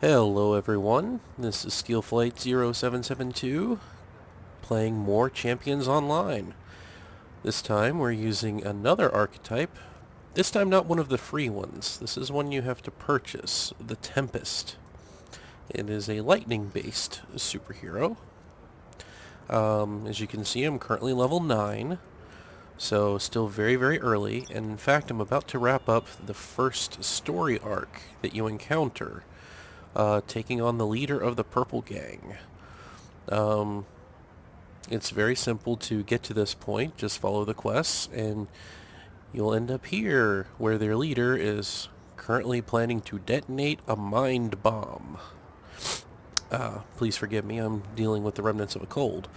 Hello everyone, this is SteelFlight0772 playing more Champions Online. This time we're using another archetype, this time not one of the free ones. This is one you have to purchase, the Tempest. It is a lightning-based superhero. As you can see, I'm currently level 9, so still very, very early, and in fact I'm about to wrap up the first story arc that you encounter. Taking on the leader of the Purple Gang. It's very simple to get to this point. Just follow the quests, and you'll end up here, where their leader is currently planning to detonate a mind bomb. Please forgive me, I'm dealing with the remnants of a cold.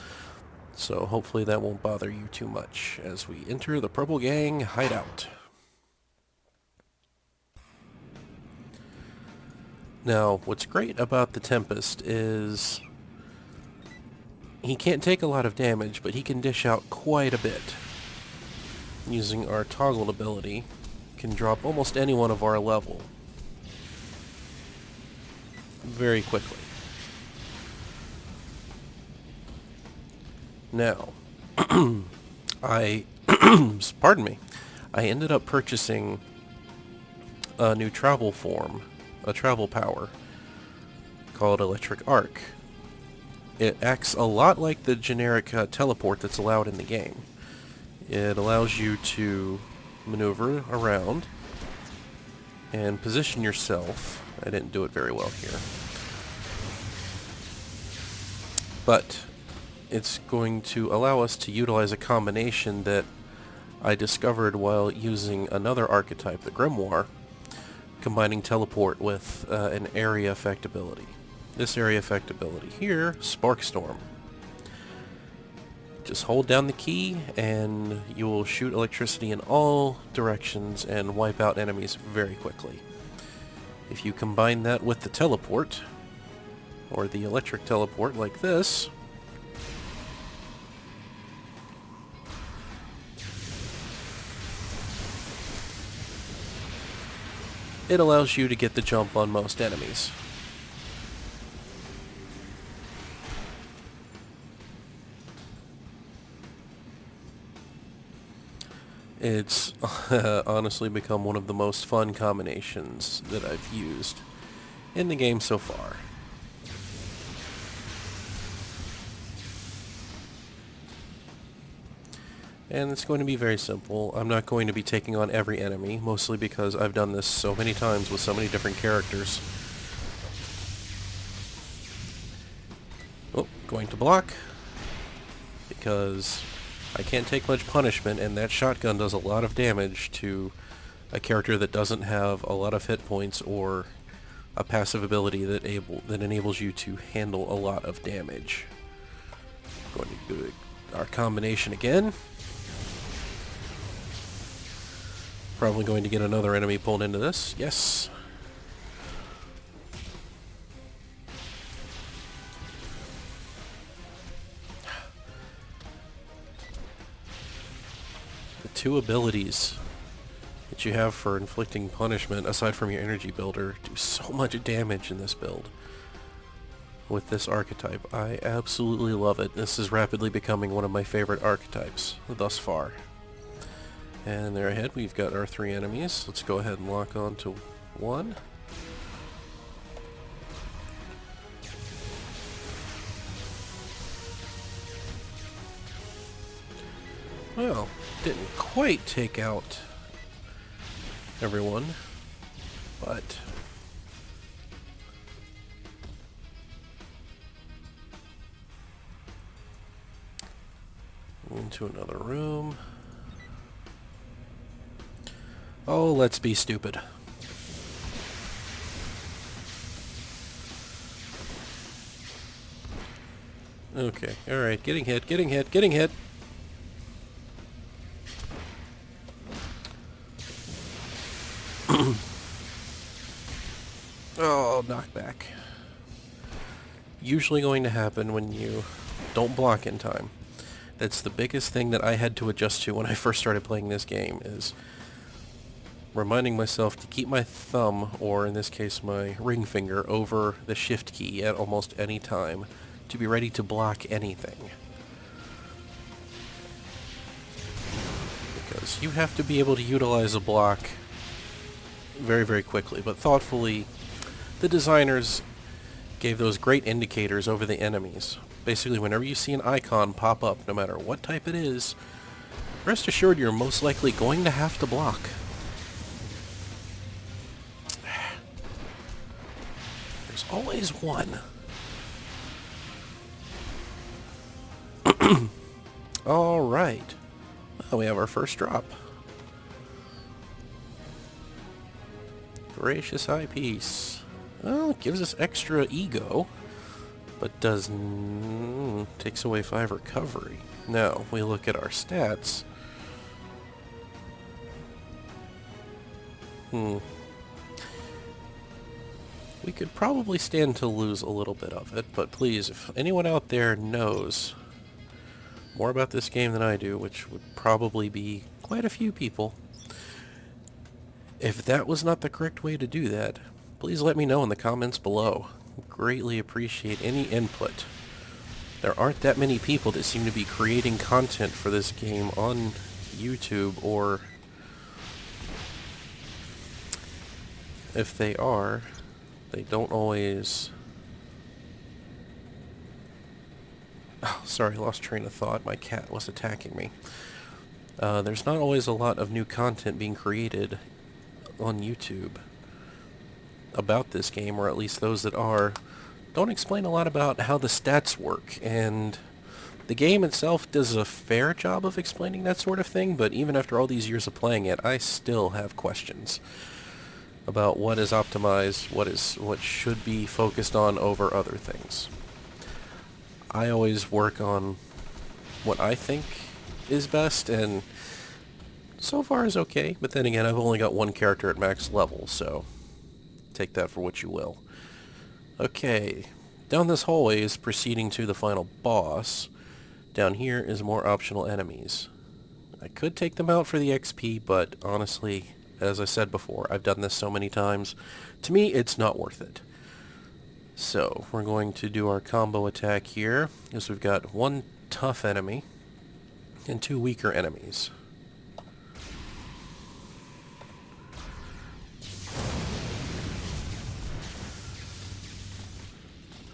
So hopefully that won't bother you too much as we enter the Purple Gang hideout. Now, what's great about the Tempest is he can't take a lot of damage, but he can dish out quite a bit. Using our toggled ability, can drop almost anyone of our level very quickly. Now, pardon me, I ended up purchasing a new travel form, a travel power, called Electric Arc. It acts a lot like the generic teleport that's allowed in the game. It allows you to maneuver around and position yourself. I didn't do it very well here. But it's going to allow us to utilize a combination that I discovered while using another archetype, the Grimoire, combining teleport with an area effect ability. This area effect ability here, Sparkstorm. Just hold down the key and you will shoot electricity in all directions and wipe out enemies very quickly. If you combine that with the teleport, or the electric teleport like this, it allows you to get the jump on most enemies. It's honestly become one of the most fun combinations that I've used in the game so far. And it's going to be very simple. I'm not going to be taking on every enemy, mostly because I've done this so many times with so many different characters. Oh, going to block, because I can't take much punishment, and that shotgun does a lot of damage to a character that doesn't have a lot of hit points or a passive ability that enables you to handle a lot of damage. Going to do our combination again. Probably going to get another enemy pulled into this. Yes. The two abilities that you have for inflicting punishment, aside from your energy builder, do so much damage in this build. With this archetype, I absolutely love it. This is rapidly becoming one of my favorite archetypes thus far. And there ahead, we've got our 3 enemies. Let's go ahead and lock on to one. Well, didn't quite take out everyone, but into another room. Oh, let's be stupid. Okay, alright, getting hit, getting hit, getting hit! Oh, knockback. Usually going to happen when you don't block in time. That's the biggest thing that I had to adjust to when I first started playing this game, is reminding myself to keep my thumb, or in this case my ring finger, over the shift key at almost any time to be ready to block anything. Because you have to be able to utilize a block very, very quickly, but thoughtfully. The designers gave those great indicators over the enemies. Basically, whenever you see an icon pop up, no matter what type it is, rest assured you're most likely going to have to block. There's always one. Alright. Well, we have our first drop. Gracious eyepiece. Well, it gives us extra ego, but takes away 5 recovery. Now, we look at our stats. We could probably stand to lose a little bit of it, but please, if anyone out there knows more about this game than I do, which would probably be quite a few people, if that was not the correct way to do that, please let me know in the comments below. Greatly appreciate any input. There aren't that many people that seem to be creating content for this game on YouTube, or if they are, they don't always... Oh, sorry, lost train of thought. My cat was attacking me. There's not always a lot of new content being created on YouTube about this game, or at least those that are, don't explain a lot about how the stats work, and the game itself does a fair job of explaining that sort of thing, but even after all these years of playing it, I still have questions about what is optimized, what should be focused on over other things. I always work on what I think is best, and so far is okay, but then again, I've only got one character at max level, so take that for what you will. Okay, down this hallway is proceeding to the final boss. Down here is more optional enemies. I could take them out for the XP, but honestly, as I said before, I've done this so many times. To me, it's not worth it. So, we're going to do our combo attack here, because we've got one tough enemy and 2 weaker enemies.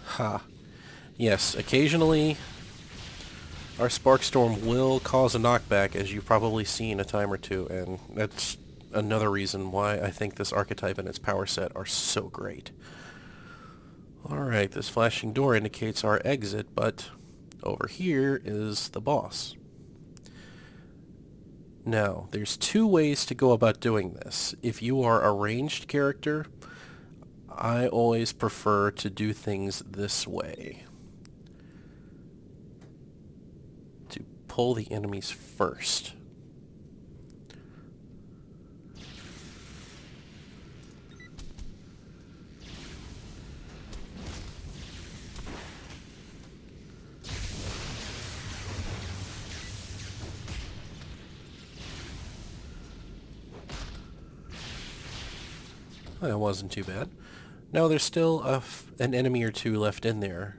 Ha. Yes, occasionally our Spark Storm will cause a knockback, as you've probably seen a time or two, and that's another reason why I think this archetype and its power set are so great. Alright, this flashing door indicates our exit, but over here is the boss. Now, there's 2 ways to go about doing this. If you are a ranged character, I always prefer to do things this way. To pull the enemies first. That wasn't too bad. Now there's still an enemy or 2 left in there,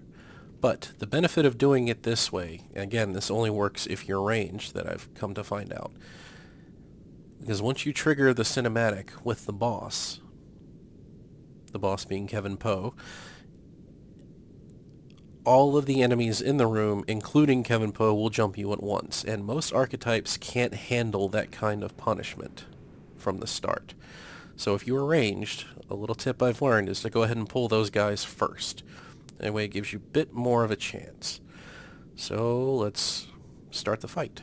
but the benefit of doing it this way, again, this only works if you're ranged, that I've come to find out, because once you trigger the cinematic with the boss being Kevin Poe, all of the enemies in the room, including Kevin Poe, will jump you at once, and most archetypes can't handle that kind of punishment from the start. So if you're ranged, a little tip I've learned is to go ahead and pull those guys first. That way it gives you a bit more of a chance. So let's start the fight.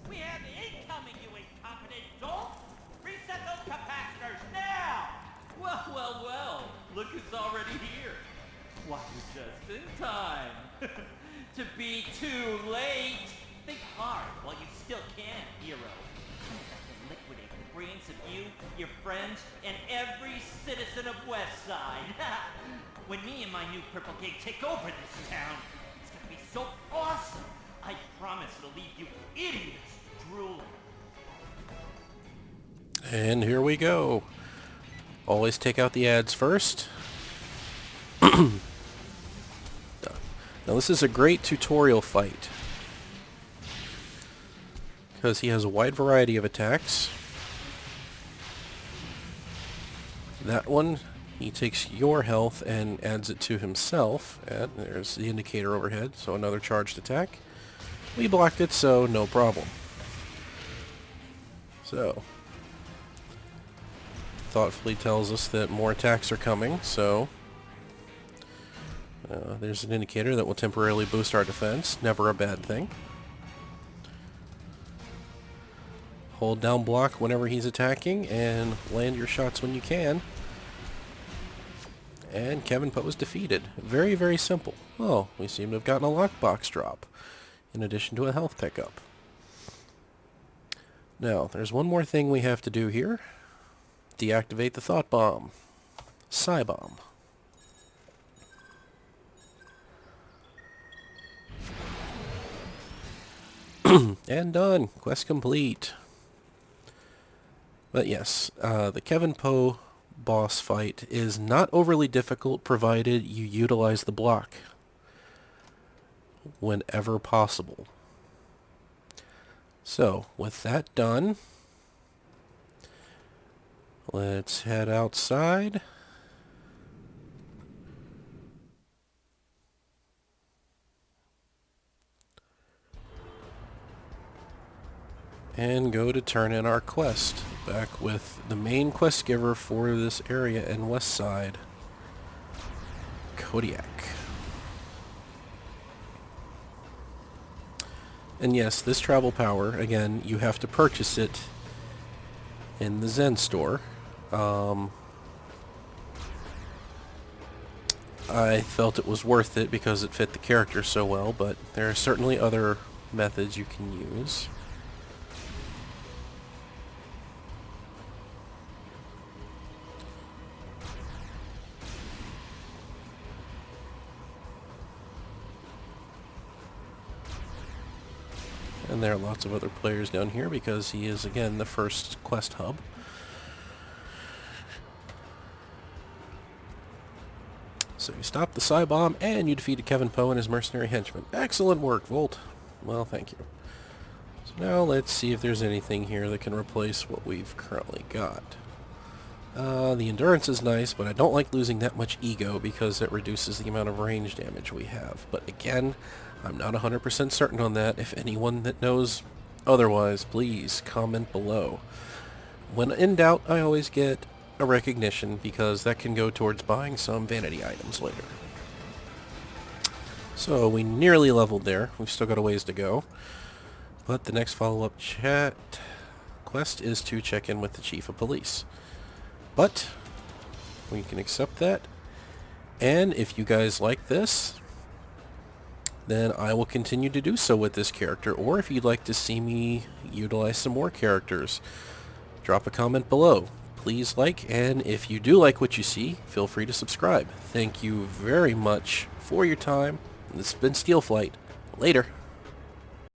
We have incoming, you incompetent dolt! Reset those capacitors now! Well, look who's already here. Why, you're just in time. To be too late. Think hard while you still can, hero. Liquidate the brains of you, your friends, and every citizen of Westside. When me and my new Purple King take over this town, it's gonna be so awesome! I promise it'll leave you idiots drooling. And here we go. Always take out the ads first. Now this is a great tutorial fight, because he has a wide variety of attacks. That one, he takes your health and adds it to himself. And there's the indicator overhead, so another charged attack. We blocked it, so no problem. So, thoughtfully tells us that more attacks are coming, so there's an indicator that will temporarily boost our defense. Never a bad thing. Hold down block whenever he's attacking, and land your shots when you can. And Kevin Poe is defeated. Very, very simple. Oh, we seem to have gotten a lockbox drop, in addition to a health pickup. Now, there's one more thing we have to do here. Deactivate the thought bomb. Psi bomb. And done. Quest complete. But yes, the Kevin Poe boss fight is not overly difficult provided you utilize the block whenever possible. So, with that done, let's head outside. And go to turn in our quest. Back with the main quest giver for this area in West Side, Kodiak. And yes, this travel power, again, you have to purchase it in the Zen store. I felt it was worth it because it fit the character so well, but there are certainly other methods you can use. And there are lots of other players down here because he is, again, the first quest hub. So you stopped the Psi Bomb and you defeated Kevin Poe and his mercenary henchmen. Excellent work, Volt. Well, thank you. So now let's see if there's anything here that can replace what we've currently got. The endurance is nice, but I don't like losing that much ego because it reduces the amount of range damage we have. But again, I'm not 100% certain on that. If anyone that knows otherwise, please comment below. When in doubt, I always get a recognition because that can go towards buying some vanity items later. So we nearly leveled there. We've still got a ways to go. But the next follow-up quest is to check in with the Chief of Police. But we can accept that. And if you guys like this, then I will continue to do so with this character. Or if you'd like to see me utilize some more characters, drop a comment below. Please like, and if you do like what you see, feel free to subscribe. Thank you very much for your time. This has been Steel Flight. Later.